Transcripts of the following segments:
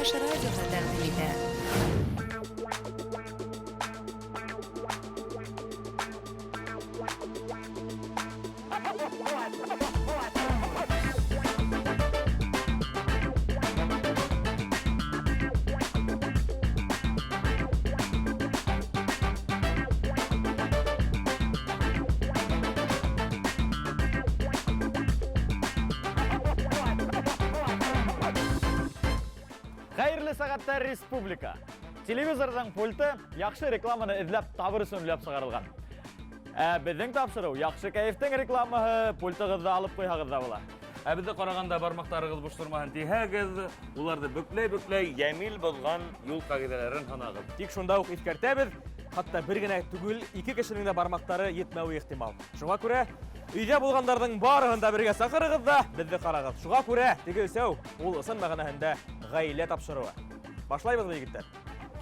Таш радиоға тәқдим итә. Қайырлы сағаттар республика. Телевизордан пульті яқшы рекламаны эзләп табырысын үләп сығарылған. Біздің тапшыру яқшы кәйфтің рекламасы пультығызды алып қойғағызда бола. Бізді қарағанда бармақтарығыз бұш тұрмаған тейхәгіз, оларды бүклей-бүклей емил болған юл қағидаларын қанағыз. Тек шонда уқ ескертәбіз, қатта бір генә түгел, екі кешінің де бармақтары етмәуі ехтимал. Шуға күрә, үйде болғандардың барығында бірге сақырығыз да, бізді қарағыз. Шуға күрә, теге өсәу, ол ысын мағынасында ғаилә тапшыруы. Башлайбыз бі егеттер?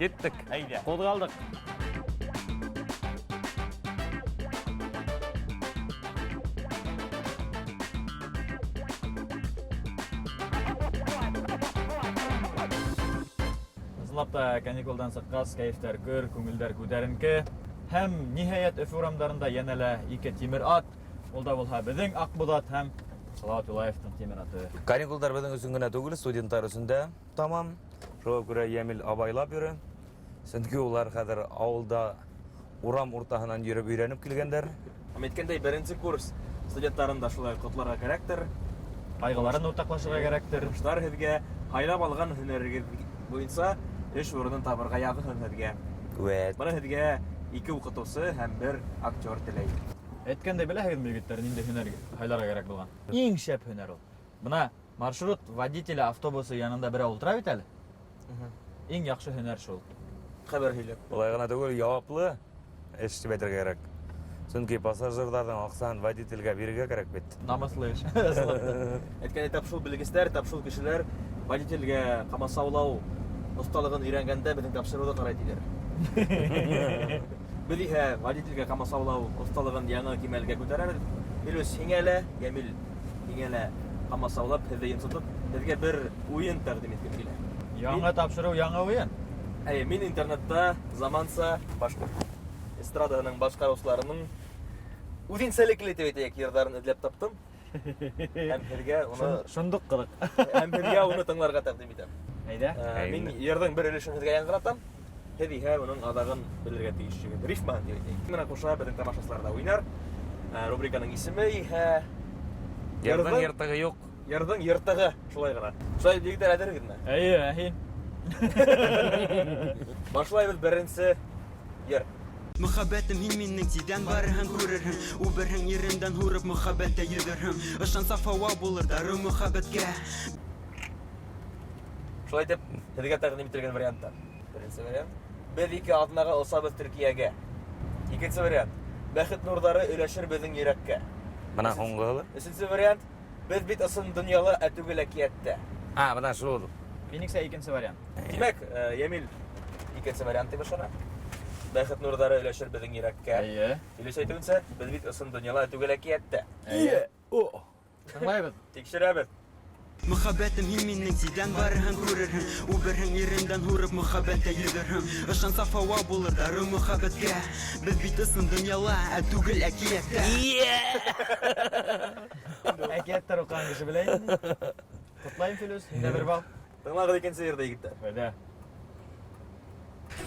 Кеттік. Әйде. Қозғалдық. Ысынлапта каникулдан сыққас кәйфтер көр, көңілдер көтерінкі. Һәм ниһаят Өфі урамдарында янәлә ике тимер ат. Ол да болса біздің Ақбұдат һәм Салауат Юлаевтың тимер аты. Каникулдар біздің үсін генә түгел, студенттар үсінде тамам. Шуға күрә емил абайлап йөрі. Сөнки олар хәзер ауылда урам уртаһынан йөреп өйрәнеп килгәндер. Әйткәндәй, беренче курс студентларында шулай котларга кирәктер. Кайгыларын уртаклашырга кирәктер. Куштар һезгә һайлап алган һөнәрегез буенча эш урынын табырга ягын һезгә. Вәт. Бана һезгә ике укытучы һәм бер актер теләй. Әйткәндәй, беләһегезме егеттер, нинди һөнәр һайларга кирәк булган? Иң шәп һөнәр ул. Бына маршрут водителе автобусы янында берәү ултыра бит әле. Иң яхшы һөнәр шул. Хәбәр һөйләп. Олай гына түгел, яваплы эш итеп әйтергә кирәк. Сөнки пассажирларның акчасын водительгә бирергә кирәк бит. Намыслы эш. Әйткәндәй, тапшыл белгечләр, тапшыл кешеләр водительгә камасаулау осталыгын өйрәнгәндә безнең тапшыруды карай диләр. Без иһә водительгә камасаулау осталыгын яңа кимәлгә күтәрәбез. Илүс һиңәлә, Ямил һиңәлә камасаулап, һеҙҙе йонсотоп, һеҙгә бер уйын тәҡдим иткем килә. Яңа тапшырыу, яңа уйын. Мин интернетта заманса башҡорт эстрадаһының башҡарыусыларының үҙенсәлекле итеп әйтәйек йырҙарын эҙләп таптым. Һәм һеҙгә уны Шундук ҡыҙыҡ. һәм һеҙгә уны тыңларға тәҡдим итәм. Әйҙә. Мин йырҙың бер өлөшөн һеҙгә яңғыратам. Һеҙ иһә уның аҙағын белергә тейешһегеҙ. Рифмаһын дип әйтәйек. Менән ҡуша беҙҙең тамашасылар да уйнар. Рубриканың исеме иһә Ярҙың йыртығы юҡ. Йырҙың йыртығы, шулай ғына. Шулай егеттәр, әҙерһегеҙме? Әйе, һин. Башлайбыҙ беренсе йыр. Мөхәббәтем һин минең тиҙән барыһын күрерһең. Үберһең ерендән һурып мөхәббәттә йөҙөрһең. Ышан саф һауа булыр дары мөхәббәткә. Шулай итеп, һеҙгә тәҡдим ителгән варианттар. Беренсе вариант. Беҙ ике аҙнаға осабыҙ Төркиәгә. Икенсе вариант. Бәхет нурҙары өләшер беҙҙең йөрәккә. Бына һуңғыһы. Өсөнсө вариант. Беҙ бит ысын донъяла, ә түгел әкиәттә. Бына шул. Феникса икенсе вариант. Тимәк, Ямил икенсе вариант тип ышана. Бәхет нурҙары өләшер беҙҙең йөрәккә. Әйе. Илеш әйтеүенсә, беҙ бит ысын донъяла, ә түгел әкиәттә. Әйе. Тыңлайбыҙ. Тикшерәбеҙ. Мөхәббәтем һин минең тиҙән барыһын күрерһең. Үберһең ерендән һурып мөхәббәттә йөҙөрһең. Ышан саф һауа булыр дары мөхәббәткә. Беҙ бит ысын донъяла, ә түгел әкиәттә. Әкиәттәр уҡыған кеше белә инде. Ҡотлайым, Филүс. Һиндә бер бал. Тыңлағыҙ икенсе йырҙы, егеттәр. Әйҙә.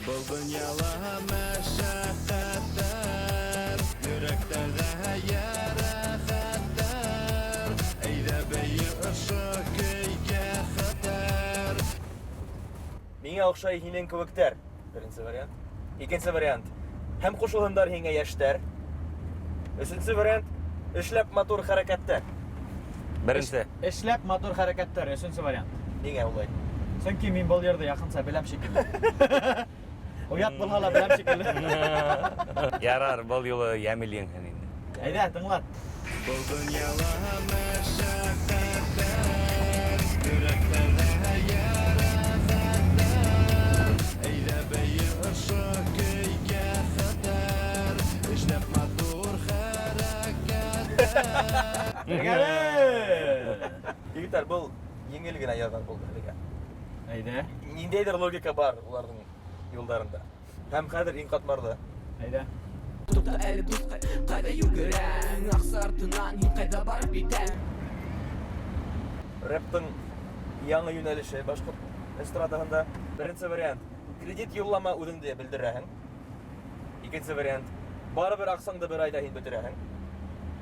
Был донъяла мәшәҡәттәр, йөрәктәрҙә йәрәхәттәр. Әйҙә бейе ошо көйгә хәтәр. Миңә оҡшай һинең кеүектәр. Беренсе вариант. Икенсе вариант. Һәм ҡушылһындар һиңә йәштәр. Өсөнсө вариант. Эшләп матур хәрәкәттәр. Беренсе. Эшләп матур хәрәкәттәр, өсөнсө вариант. Ниңә улай? Сөнки мин был йырҙы яҡынса беләм шикелле. Оят булһа ла беләм шикелле. Ярар, был юлы Ямил еңһен инде. Әйҙә, тыңлат. Был донъяла мәшәҡәттәр, йөрәктәрҙә йәрәхәттәр. Әйҙә бейе ошо көйгә хәтәр. Эшләп матур хәрәкәттәр. Егәле! Егеттәр, был еңел генә яҙған булды һеҙгә. Әйдә. Ниндәйдер логика бар уларның юлдарында. Һәм хәзер иң катмарлы. Әйдә. Тукта әле дускай, кайда йөгерәң? Аксы артынан һин кайда барып китәң? Рэптың яңа юнәлеше башкорт эстрадаһында. Беренче вариант кредит юллама үзеңдә белдерәһең. Икенче вариант барыбер аксаңды бер айда һин бетерәһең.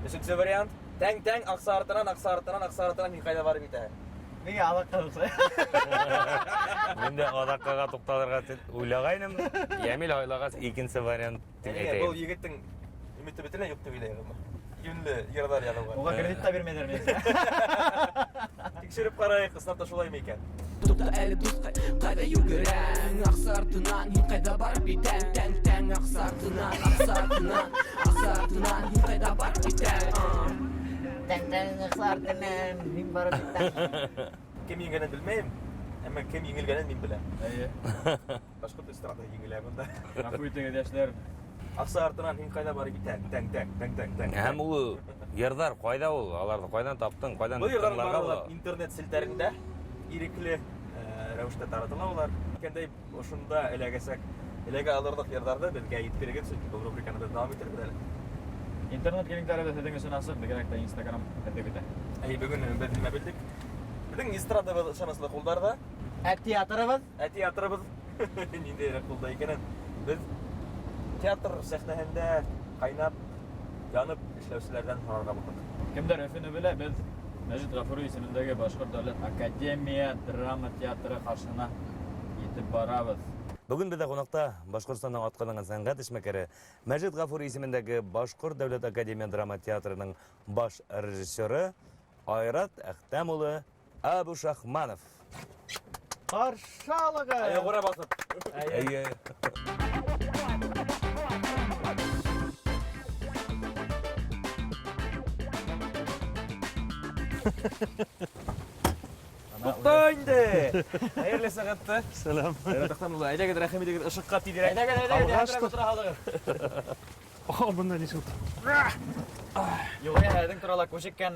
Өченче вариант тәң акса артынан һин кайда барып китәһең. Нигә алакалыса? Мен дә адаккага тукталырга уйлагайным. Ямил айлагас икенче вариант дип Бұл әйтәм. егеттің үміті бітіне юк деп ойлаймын. Юнлы йырдар язылган. Уга кредит та бирмәделәр менә. Тикшереп карайык, ысынап та шулаймы икән? Тукта әле дускай, кайда йөгерәң? Аксы артынан һин кайда барып китәң? Тәң аксы артынан һин кайда барып китәң? Мин барып киттем. Кем еңгәнен белмәйм, әмма кем еңелгәнен мин беләм. Әйе. Башкорт эстрада еңелә монда. Гафу итегез яшьләр. Аксы артынан һин кайда барып китәң? Тәң. Һәм ул йырдар кайда ул? Аларны кайдан таптың? Кайдан Бұл йырдар тыңларга барлык була? интернет селтәрендә ирекле рәвештә таратыла улар. Кандай ошында эләгә алырлык йырдарды безгә җиткерегез, чөнки бу рубриканы без дәвам иттербез әле. Интернет кеңлектәрендә сезнең өчен асык, бигрәк тә Instagram хәтта бит. Бүгін біз нема білдік? Біздің эстрадабыз ышаныслы қолдарда. Театрыбыз. Театрыбыз ниндейрәк қолда екенін. Біз театр сәхнәһендә кайнап, янып эшләүчеләрдән һорарга булдык. Кемдер өфене белә, без Мәҗит Гафури исемендәге Башкорт дәүләт академия драма театры каршына итеп барабыз. Бүген бездә кунакта Башкортстанның аткалаган сәнгать эшмәкәре Мәҗит Гафури исемендәге Башкорт дәүләт академия драма театрының баш режиссеры Айрат Әхтәм улы Абушахманов. Каршалыгы. Ягъра басып. Әйе. Тукта инде. Хәерле сәгатьтә. Selam. Рәхмәт улы. Әйдәгез, рәхим итегез, ышыкка тидерә. Әйдәгез, театрга тора халыгыз. Bundan ne oldu? Югыя һәдең турала күчеккән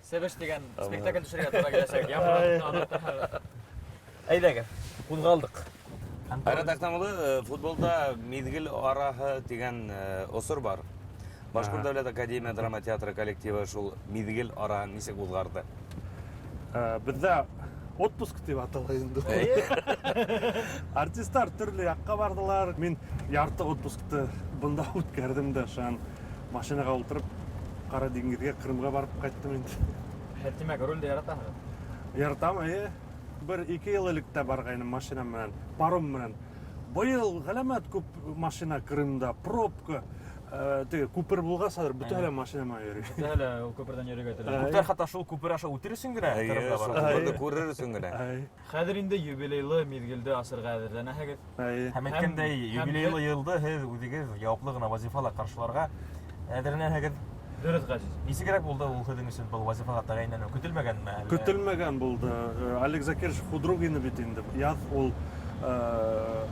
Себеш дигән спектакль төшерергә туры киләсәк. Әйдәгез, кузгалдык. Айрат Әхтәм улы футболда мизгел араһы дигән осыр бар. Башкорт дәүләт академия драма театры коллективы шул мизгел араһын ничек узгарды? Bizde отпуск деп аталган. Артисттар төрле якка бардылар. Мен ярты отпускты бунда үткәрдем дә, шан машинага утырып Кара диңгезгә, Крымга барып кайттым инде. Хәтимә рольдә яратаһыз. Яратам, бер 2 ел элек тә баргайным машина менән, паром менән. Быел галәмәт күп машина Крымда, пробка. Теге күпер булгасадыр, бөтенләй машинама йөри. Әле ул күпердән йөрергә теләп. Күптәр хәтта шул күпер аша үтерсең генә. Әйе, шул күрерсең генә. Хәзер инде юбилейлы мизгелдә асырга әзерләнәһегез. Һәм әйткәндәй, юбилейлы елда һез үзегез яуаплы гына вазифалар каршыларга әзерләнәһегез. Дөрес Газиз. Нисегрәк булды ул һеҙҙең өсөн был вазифага тәғәйенләнеү? Көтөлмәгәнме? Көтелмәгән булды. Олег Закирович Худругин бит инде. Яз ул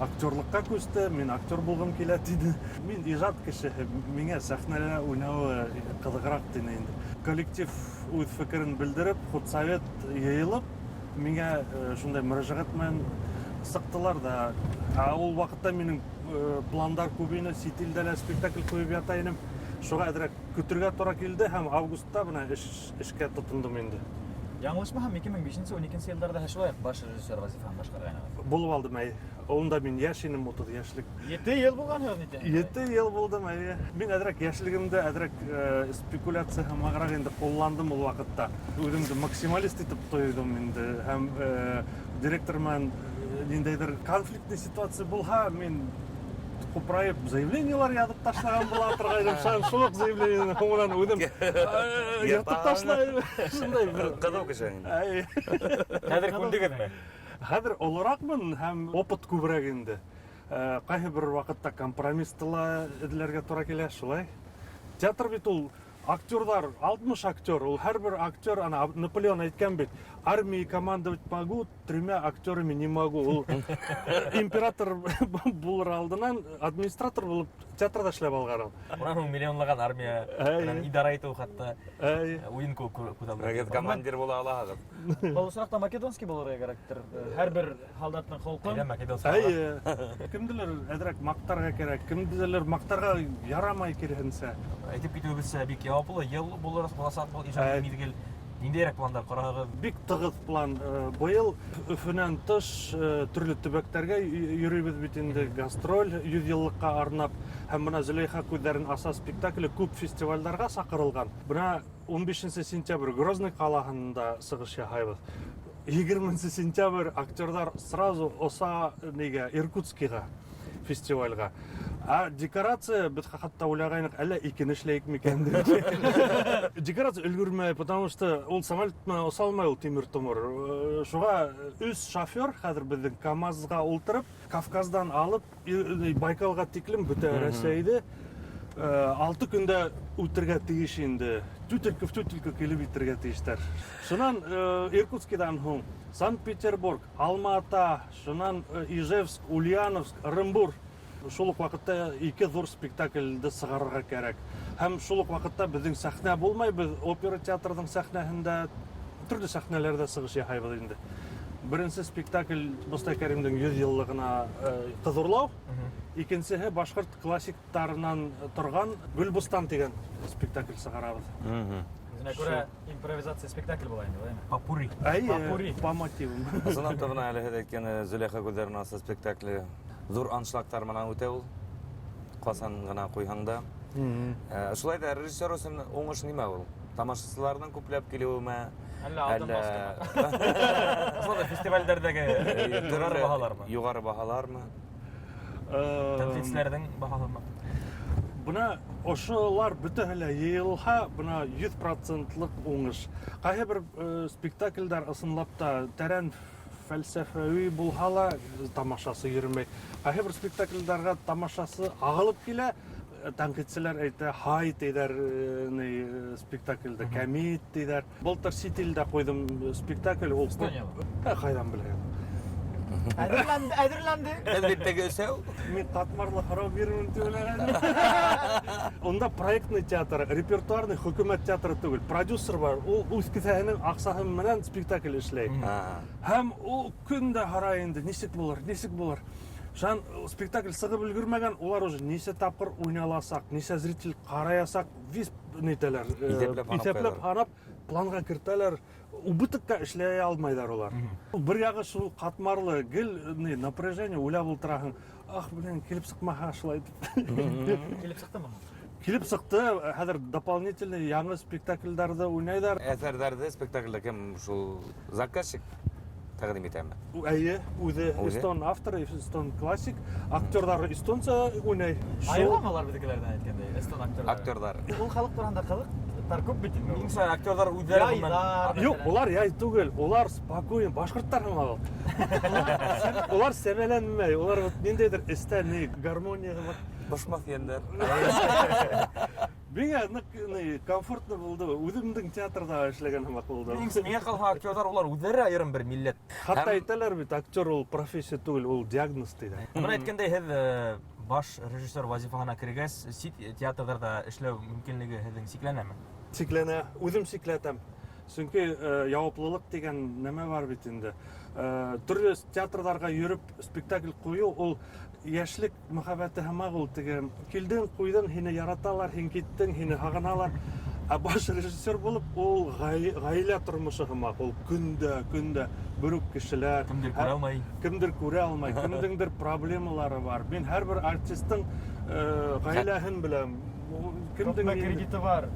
актерлыкка күсте, мен актер булгым килә диде. Мин иҗат кешеһе, миңа сәхнәдә уйнау кызыграк дине инде. Коллектив үз фикерен белдереп, худсовет йыйылып, миңа шундай мөрәҗәгать белән сыктылар да. Ул вакытта минең пландар күбине, сит-илдә лә спектакль куеп ята идем. Шуга әдрәк көтергә туры килде һәм августта бына эшкә тотындым инде. Яңлышмаһам 2005-12 елларда шулай баш режиссер вазифасын башкарган. Булып алдым, Онда мин яшь инем, 30 яшьлек. 7 ел булган һәм 7 ел булдым, Мин әдрәк яшьлегемдә әдрәк спекуляция һәм аграр инде кулландым ул вакытта. Үземне максималист итеп тойдым инде һәм директор менән ниндәйдер конфликтный ситуация булһа, мин купрайып заявлениелар язып ташлаган була торгайдым. Шул заявлениене һуңынан үдем ертып ташлайм. Шундай бер Кызык кеше. Хәзер күндегезме? Хәзер олыракмын һәм опыт күбрәк инде. Кайһы бер вакытта компромисстыла эдләргә туры килә, шулай. Театр бит ул актерлар, 60 актер, ул һәрбер актер, ана Наполеон әйткән бит, армией командовать могу, 3 актерами не могу. Ол император булыр алдынан администратор болып театрда эшлеп алган. Унаның миллионлаган армия менен идара итүү хатта уюн көтөлдү. Эгер командир бола аласыз. Бұл сұрақта македонский болырға керектір. Һәр бір халдаттың холқын. Македония. Кимдилер эдерек мактарга керек, кимдилер мактарга ярамай керенсе. Айтып кетүүбүз бик яаплы, ел болор боласак бул ижад мидигел. Ниндейрәк пландар карагыз? Бик тыгыз план. Быел Өфөнән тыш төрле төбәктәргә йөрибез бит инде, гастроль 100 еллыкка арнап, һәм менә Зөләйха күҙҙәрен аса спектакле күп фестивальдәргә сакырылган. Менә 15 сентябрь Грозный калаһында сыгыш яһайбыз. 20 сентябрь актердар сразу оса нигә Иркутскига фестивальга. А декорация бит хатта уйлагайнык, әллә икене эшләйек микән дип. Декорация өлгөрмәй, потому что ул самолетны осалмай ул тимер томор. Шуга үз шофер хәзер безнең КАМАЗга ултырып, Кавказдан алып Байкалга тиклем бөтә Россиядә 6 көндә үтергә тиеш инде. Түтелкә килеп итергә тиештәр. Шуннан Иркутскидан һуң Санкт-Петербург, Алмата, шуннан Ижевск, Ульяновск, Оренбург. Шул ук вакытта 2 зур спектакльдә сыгарырга кирәк. Һәм шул ук вакытта безнең сәхнә булмай, без опера театрының сәхнәһендә төрле сәхнәләрдә сыгыш яһайбыз инде. Беренче спектакль Мостай Кәримнең 100 еллыгына кызырлау, икенчесе башкорт классиктарынан торган Гөлбустан дигән спектакль сыгарабыз. Үзенә күрә импровизация спектакль була инде, әйме? Папури. Әйе, по мотивам. Ысыннан табына әле һәдә әйткән Зөләйха күҙҙәрен аса спектакле зур аншлагтар менән үтә ул. Касан гына куйһаң да. Шулай да режиссер өсөн уңыш нимә ул? Тамашачыларның күпләп килүеме? Әллә алдын Аслында фестивальдәрдәге югары баһалармы? Югары баһалармы? Тәнкыйтьчеләрнең баһалармы? Бuna ошолар бөтәһелә йыйылһа, бuna 100%лык уңыш. Кайһы бер спектакльдәр ысынлап та тәрән фәлсәфәви булһа ла тамашасы йөрмәй. Кайһы бер спектакльдәргә тамашасы агылып килә, тәнкыйтьчеләр әйтә, хай тидәр спектакльдә кәмит тидәр. Былтыр ситилдә куйдым спектакль, ул кайдан беләм. Әҙерләнде. Әлбәттә гөсәү. Мин катмарлы һорау бирүен түләгән. Онда проектный театр, репертуарный хөкүмәт театры түгел. Продюсер бар. Ул үз кесәһенең аксаһы менән спектакль эшләй. Һәм ул көндә һорай инде, нисек булыр. Шан спектакль сыгып өлгөрмәгән, улар уже нисә тапкыр уйналасак, нисә зритель караясак, виз нитәләр. Исәпләп һанап, планга кертәләр. Убытыкка эшләй алмайдар улар. Бер ягы шул катмарлы гел напряжение уйлап ултыраһың. Ах, белән килеп сыкмаһа шулай дип. Килеп сыктымы? Килеп сыкты. Хәзер дополнительный яңа спектакльләрдә уйнайдар. Әсәрдәрдә спектакльдә кем шул заказчик тәкъдим итәме? Әйе, үзе эстон автор, эстон классик, актерлар эстонца уйнай. Айламалар бидекеләрдән әйткәндә, эстон актерлар. Актерлар. Ул халык турында кызык. Күп бит инде. Инса актерлар үҙҙәре Юк, улар яй түгел, улар спокойно, башҡорттар һымағыл. Улар сәмәләнмәй, улар ниндәйҙер эстә гармония бар. Башмаҡ йәндәр. Миңә ныҡ комфортно булды. Үҙемдең театрда эшләгән һымаҡ булды. Миңә ҡалһа актерлар улар үҙҙәре айырым бер милләт. Хатта әйтәләр бит, актер ул профессия түгел, ул диагноз тиҙәр. Бына әйткәндәй, һеҙ баш режиссер вазифаһына кергәс, театрҙарҙа эшләү мөмкинлеге һеҙҙең сикләнәме? Сикләнә, үҙем сикләтәм. Сөнки яуаплылыҡ дигән нәмә бар бит инде. Төрлө театрҙарға йөрөп спектакль ҡуйыу, ул йәшлек мөхәббәте һымаҡ ул теге. Килдең, ҡуйҙың, һине яраталар, һин киттең, һине һағыналар. Ә баш режиссер булып, ул ғаилә тормошо һымаҡ. Ул көндә бер үк кешеләр. Кемдер күрә алмай, кемдеңдер проблемалары бар. Мин һәр бер артистың ғаиләһен беләм. Күпме кредиты бар.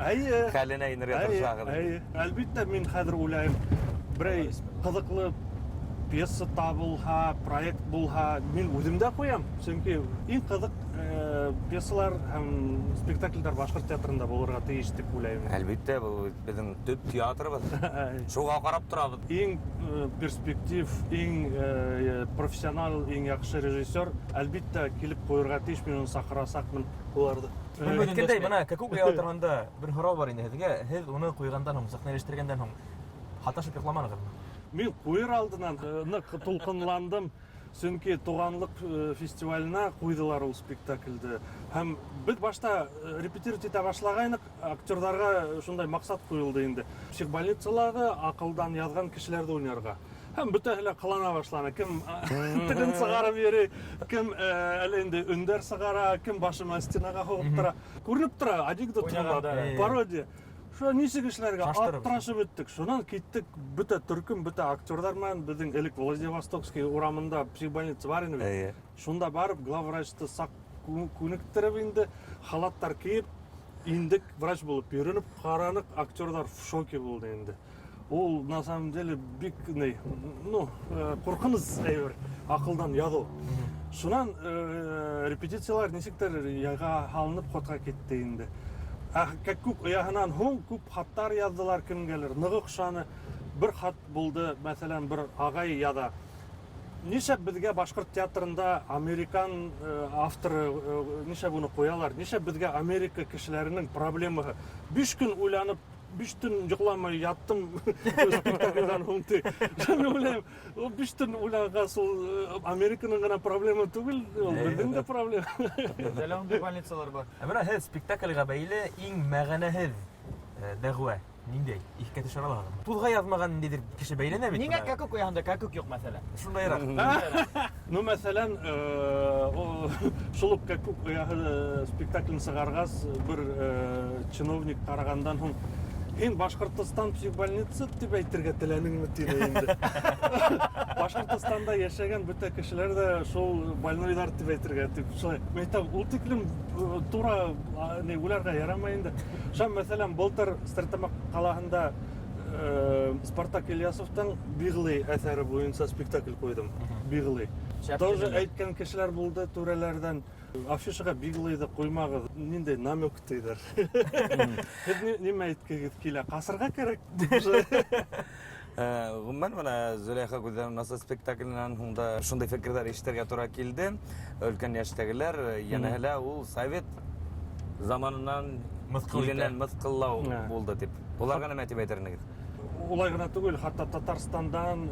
Әйе. Хәленә инергә тырышағыҙ. Әйе. Әлбиттә, мин хәҙер уйлайым, берәй ҡыҙыҡлы пьеса табылһа, проект булһа, мин үҙемдә ҡуям. Сөнки иң ҡыҙыҡ пьесалар һәм спектакльдәр башҡорт театрында булырға тейеш дип уйлайым. Әлбиттә, был беҙҙең төп театрыбыҙ. Шуға ҡарап торабыҙ. Иң перспектив, иң профессионал, иң яҡшы режиссер әлбиттә килеп ҡуйырға тейеш, мин уны саҡырасаҡмын уларҙы. Әйткәндәй, бына Кәкүк театрында бер һорау бар инде һеҙгә. Һеҙ уны ҡуйғандан һуң, сәхнәләштергәндән һуң, Каташып йокламадыңызбы? Мен куер алдынан нык толкынландым. Чөнки туганлык фестиваленә куйдылар ул спектакльде. Һәм без башта репетировать итә башлагайнык, актерларга шундай максат куелды инде. Психбольницаларда акылдан язган кешеләрдә уйнарга. Һәм бөтәһелә кылана башланы. Кем теген сыгарып йөри, кем әле инде өндәр сыгара, кем башыма стенага һугып тора. Күренеп тора, анекдот пародия. Şu нисек эшләргә аптырашып беттек. Шуннан киттек, бөтә төркем, бөтә актерлар менән безнең элек Владивостокский урамында психбольница бар иде. Шунда барып, главврачты сак күнектереп инде, халаттар киеп, индек врач булып йөренеп, каранык, актерлар в шоке булды инде. Ул на самом деле бик куркыныс әйбер, акылдан язу. Шуннан репетициялар нисектер яга халынып ходка китте инде. Как күп яһынан һуң күп хаттар яздылар кемгәлер. Ныгы кышаны бер хат булды, мәсәлән, бер агай яда. Нишләп безгә башкорт театрында американ авторы нишләп буны куялар? Нишләп безгә Америка кешеләренең проблемаһы? 5 көн уйланып, 5 төн йокламый яттым спектакльдән һуң. Шуны уйлыйм, 5 төн уйлаган ул Американың гына проблема түгел, ул безнең дә проблема. Дәләүндә больницалар бар. Менә һез спектакльгә бәйле иң мәгънәһез дәгъва ниндәй? Искә төшерә аласызмы? Тузга язмаган ниндидер кеше бәйләнә бит. Нигә какук уянда какук юк мәсәлән? Шундайрак. Мәсәлән, шул как спектакльне сыгаргас бер чиновник карагандан һуң Ин Башкортстан психбольница дип әйтергә теләнеңме диде инде. Башкортстанда яшәгән бөтә кешеләр дә шул больнойлар дип әйтергә дип шулай. Мәйтәм, ул тиклем тура уйларга ярамый инде. Шам мәсәлән, былтыр Стартамак калаһында Спартак Ильясовтың Биглый әсәре буенча спектакль куйдым. Биглый. Тоже әйткән кешеләр булды түрәләрдән. Афишага Биглыйды куймагыз, ниндәй намек диләр. Һез нимә әйткегез килә? Касырга кирәк. Гомумән менә Зөләйха Гүзәлнең насыл спектакленнән һуң да шундый фикерләр ишетергә туры килде. Өлкән яшьтәгеләр, янәһелә ул Совет заманынан мыскыллау булды дип. Буларга нәмә дип әйтернегез? Улай гына түгел, хатта Татарстандан,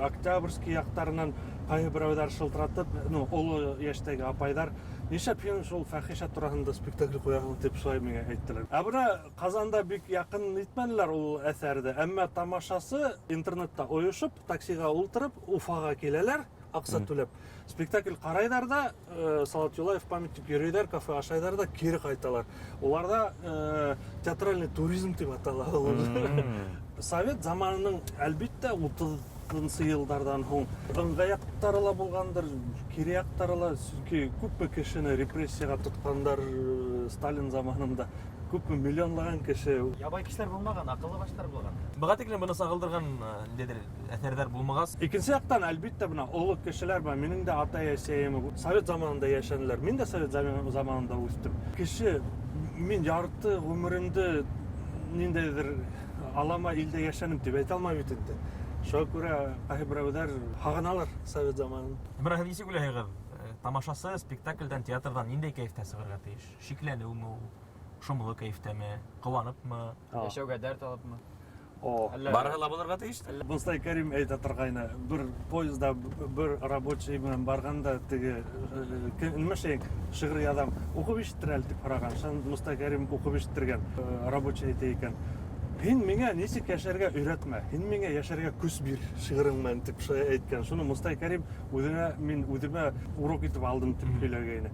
Октябрьский яктарынан кайберәүләр шылтыратып, олы яшьтәге апайдар, нишләп шул фәхишә турында спектакль куяган дип шулай миңа әйттеләр. Бuna Казанда бик якын итмәделәр ул әсәрдә, әмма тамашасы интернетта оешып, таксига ултырып, Уфага киләләр, акча түләп. Спектакль карайдар да, Салат Юлаев памятник йөрөйдәр, кафе ашайдар да, кире кайталар. Уларда театральный туризм дип аталалар. Совет заманының әлбиттә 30-нчы еллардан һуң ыңгаяктары ла булгандыр, кирияктары ла, чөнки күпме кешене репрессияга тоткандар Сталин заманында. Күпме миллионлаган кеше. Ябай кешеләр булмаган, акыллы башлар булган. Буга тиклем буны сагылдырган ниндидер әсәрләр булмагас. Икенче яктан әлбиттә буна олы кешеләр бар. Минең дә ата-әсәем Совет заманында яшәнеләр. Мин дә Совет заманында үстем. Кеше мин ярты гомеремдә ниндидер алама илдә яшәнем дип әйтә алмый бит инде. Шуңа күрә кайберәүләр хаганалар Совет заманын. Бер хәдис сөйләгән. Тамашасы спектакльдән, театрдан ниндәй кайфта сыгарга тиеш? Шикләнүме, шомлы кайфтамы, кыланыпмы, Яшәүгә дәрт алыпмы? Барыгыла булырга тиеш. Мустай Кәрим әйтә торгайны, бер поездда бер рабочий белән барганда теге нәмәшәй шигъри адам укып ишеттерәл дип караган. Шун Мустай Кәрим укып ишеттергән рабочий әйтә икән. Һин миңа ничек яшәргә өйрәтмә, һин миңа яшәргә күз бир шигырың белән дип әйткән. Шуны Мустай Кәрим үземә урок итеп алдым дип сөйләгәйне.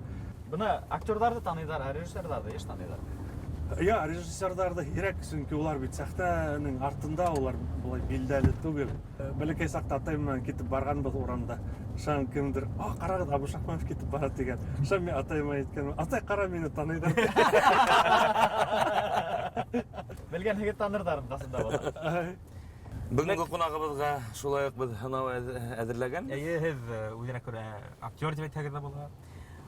Буны актерларны таныйлар, режиссерларны еш таныйлар. Я, режиссерларда кирәк, чөнки улар бит сәхнәнең артында, улар булай билдәле түгел. Бәләкәй сакта атайым белән китеп барганбыз урамда. Шан кемдер, карагыз, Абушахманов китеп бара дигән. Шан мен атайыма әйткән, атай кара мине таныйдар. Белгән һигет танырдар касында була. Бүгенге кунагыбызга шулай ук без һынау әзерләгән. Һез үзенә күрә актер дип әйтәгез була.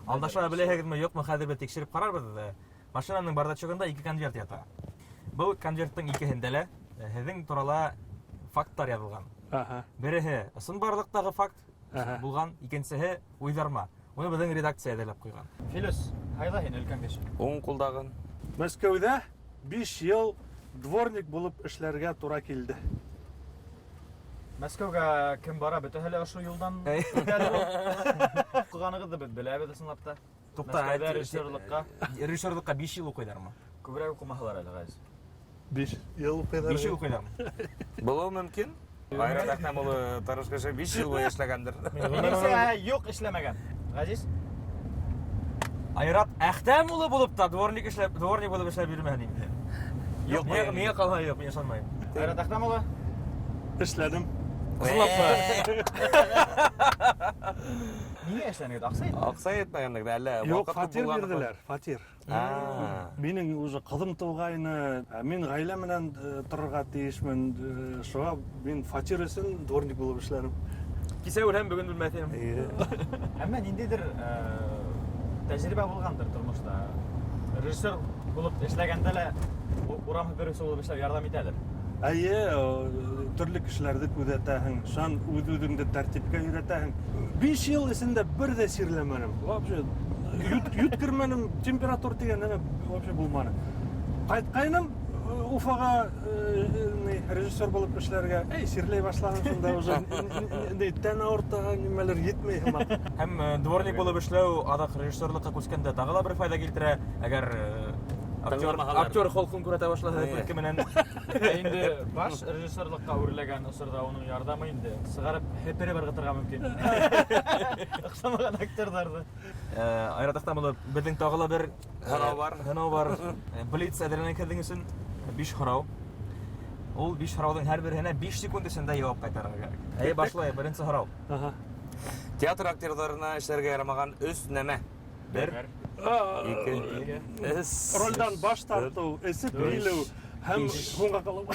Алдаша беләһегезме, юкмы, хәзер бер тикшереп карарбыз. Машинаның бардачыгында 2 конверт ята. Бу конверттың икеһендә лә һезнең турала фактлар язылган. Береһе ысын барлыктагы факт булган, икенчесе уйҙарма. Уны безнең редакция әҙерләп куйган. Филус, һайла һин өлкән кеше. Уң кулдагын. Мәскәүдә 5 ел дворник булып эшләргә туры килде. Мәскәүгә кем бара? Бөтәһе лә ошо юлдан укыганыгызды бит беләбез ысынлап та. Мәскәүдә режиссерлыкка Режиссерлыкка 5 ел укыйлармы? күбрәк укымаһалар әле, Газиз. 5 ел укыйлар. 5 ел укыйлармы? Булуы мөмкин. Айрат Әхтәм улы тырышкышы 5 ел буе эшләгәндер. Минемсә, юк эшләмәгән. Газиз? Айрат Әхтәм улы булып та дворник булып эшләп йөрмәгән инде. Юк, миңа калһа юк, мин ышанмыйм. Айрат Әхтәм улы? Эшләдем. Нигә эшләнегез? Аксай? Аксай етмәгәнлек әллә Юк, вакыт фатир булган. бирделәр, фатир. А. Минең уже кызым тугайны, мин гаилә менән торырга тиешмен. Шуңа мин фатир өчен дворник булып эшләдем. Кисәү һәм бүген белмәсәм. Әмма ниндидер тәҗрибә булгандыр тормышта. Режиссер булып эшләгәндә лә урам һөберүсе булып эшләп ярдәм итәдер. Әйе, төрле кешеләрне күзәтәһең, шан үз-үзеңне тәртипкә өйрәтәһең. 5 ел эчендә бер дә сирләмәдем. Вообще юткермәдем, температура дигән нәмә вообще булмады. Кайткайным Уфага режиссер булып эшләргә, сирләй башлаган шунда уже тән авырта нимәләр җитмәй һәм. Һәм дворник булып эшләү адак режиссерлыкка күскәндә тагы да бер файда килтерә. Әгәр актер холкын күрәтә башласа күрке менән Инде баш режиссерлыкка үрләгән осырда уның ярдәме инде сыгарып һәпере бер гытырга мөмкин. Охшамаган актерларны. Айрат Әхтәм улы безнең тагы да бер һынау бар. Блиц әзерләнгән өчен 5 һорау. Ул 5 һораудың һәр беренә 5 секунд эчендә җавап кайтарырга кирәк. Башлай, беренче һорау. Театр актерларына эшләргә ярамаган өс нәмә. 1 2 3 Рольдан баш тарту, эсеп билеү һәм һуңга калу.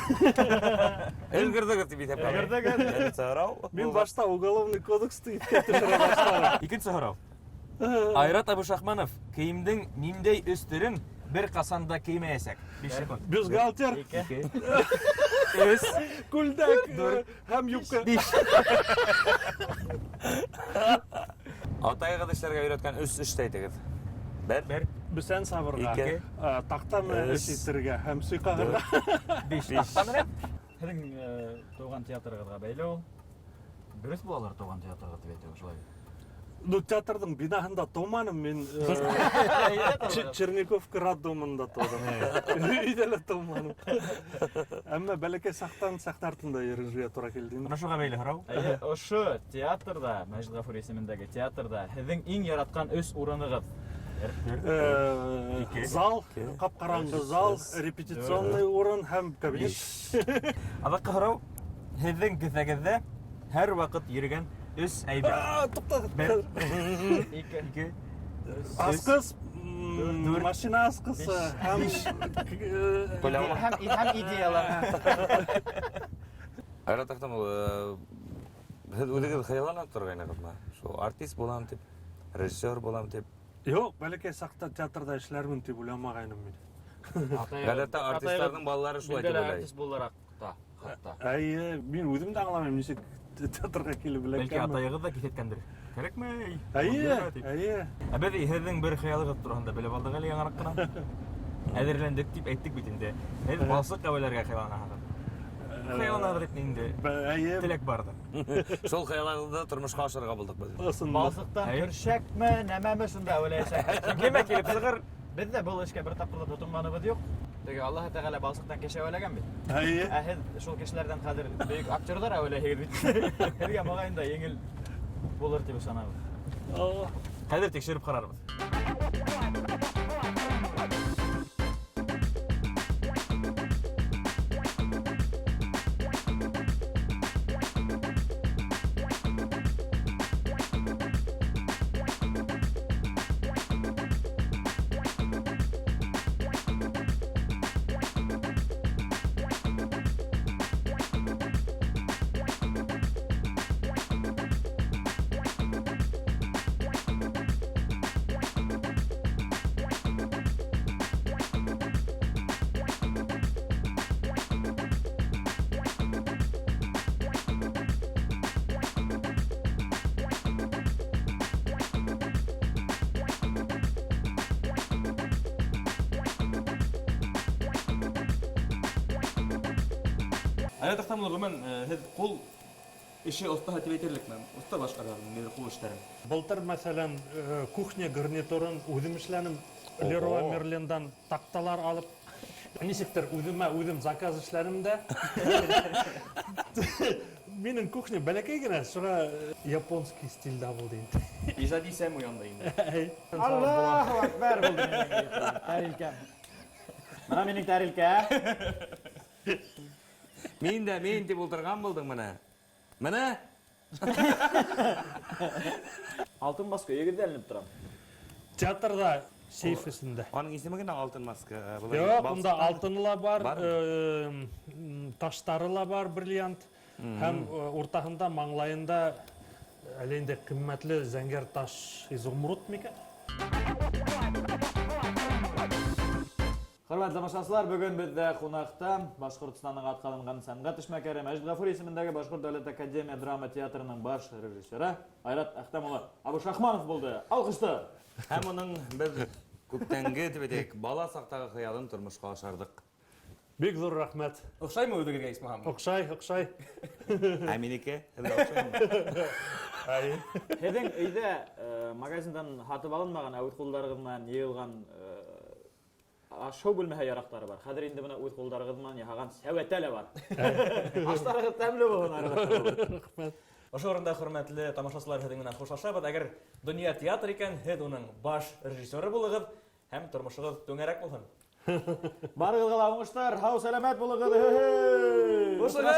Өлгердегез дип әйтәм. Өлгердегез. Сарау. Мин башта уголовный кодексты иткә төшерә башладым. Икенче һорау. Айрат Абушахманов киемдең ниндәй өстерен бер касанда киймәячәк? 5 секунд. Бюстгальтер, 2 күлдәк һәм юбка. Атайгыз эшләргә өйрәткән өс эш әйтегез. 1 Бүсән сабырга, Ике. такта менән эш итәргә һәм суйкагарга. 5 тактаны. Һеҙҙең тыуған театрығыҙға бәйле ул. Дөрөҫ булалар тыуған театрға тип әйтәбеҙ шулай. Ну, театрдың бинаһында тыуманым мин. Черниковка роддомында тыуҙым. Өйҙә лә тыуманым. Әммә бәләкәй саҡтан саҡтартында йөрөргә тура килде. Менә шуға бәйле һорау. Ошо театрда, Мәжит Ғафури исемендәге театрда һеҙҙең иң яратҡан өс урынығыҙ. Зал, ҡап-ҡараңғы зал, репетиционный урын һәм кабинет. Аҙаҡҡы һорау. Һеҙҙең кеҫәгеҙҙә һәр ваҡыт йөрөгән өс әйбер. Туҡта. 2 Асҡыс, машина асҡысы һәм һәм идеялар. Айрат Әхтәм улы, һеҙ үҙегеҙ хыялланып торғайнығыҙмы? Шул артист булам тип, режиссер булам тип. Юк, бәләкәй саҡта театрда эшләрмен тип уйламағайным мин. Ғәҙәттә артистларҙың балалары шулай тип уйлай. Артист булараҡ та, хатта. Әйе, мин үҙем дә аңламайым нисек театрға килеп Бәлки беләкәнмен. атайығыҙ да киҫәткәндер. Кәрәкмәй. Әйе. Беҙ һеҙҙең бер хыялығыҙ тураһында белеп алдык әле яңыраҡ ҡына. Әҙерләндек дип әйттек бит инде. Һеҙ балсыҡ әүәләргә хыялланаһығыҙ. Хыялланаһығыҙ дип инде. Әйе. Теләк барҙы. Шул хыялығыҙҙы тормошҡа ашырға булдыҡ беҙ. Балсыҡтан көршәкме, нәмәме шунда әүәләйәсәк. Кемә килеп сығыр? Беҙ ҙә был эшкә бер тапҡыр да тотонғаныбыҙ юҡ. Теге Аллаһы Тәғәлә балсыҡтан кеше әүәләгән бит. Әйе. Ә һеҙ шул кешеләрҙән хәҙер бөйөк актерҙар әүәләйһегеҙ бит. Һеҙгә моғайын да еңел булыр тип ышанабыҙ. Хәҙер тикшереп ҡарарбыҙ. Әле тахтамлы гомән һез кул ише оста дип әйтерлекме? Оста башкарган мен кул эшләрен. Былтыр, мәсәлән, кухня гарнитурын үзем эшләнем. Леруа Мерлиндан такталар алып, ничектер үзем заказ эшләнем дә. Минем кухня бәләкәй генә, шуңа японский стильдә булды инде. Иҗади сәм уянда инде. Аллаһу акбар булды минең тәрилкәм. Менә минең тәрилкә. Мин дип ултырган булдың менә. Менә Алтын маска егерде әленеп торам. Театрда сейф исендә. аның исеме генә алтын маска. Юк, унда алтыны ла бар, таштары ла бар, бриллиант. Һәм уртаһында, маңлайында әле инде кыйммәтле зәңгәр таш, изумруд микән? Хөрмәтле тамашачылар, бүген бездә кунакта Башкортстанның аткаланган сәнгать эшмәкәре Мәҗит Гафури исемендәге Башкорт дәүләт академия драма театрының баш режиссеры Айрат Әхтәмулы Абушахманов булды. Алкышты. Һәм уның без күптәнге дип әйтик, бала сактагы хыялын тормышка ашардык. Бик зур рәхмәт. Охшаймы үзегезгә Исмаһам? Окшай. Ә минеке? Ай. Һеҙҙең өйҙә магазиндан һатып алынмаған, ә үҙ ҡулдарығыҙ менән йыйылған ашау бүлмәһе ярақтары бар. Хәҙер инде бына үҙ ҡулдарығыҙ менән яһаған сәүәтә лә бар. Аштарығыҙ тәмле булһын. Рәхмәт. Ошо урында хөрмәтле тамашачылар һеҙҙең менән хушлашабыҙ. Әгәр донъя театр икән, һеҙ уның баш режиссеры булығыҙ һәм тормошығыҙ түңәрәк булһын. Барығыҙға ла уңыштар, һау сәләмәт булығыҙ. Ошоға!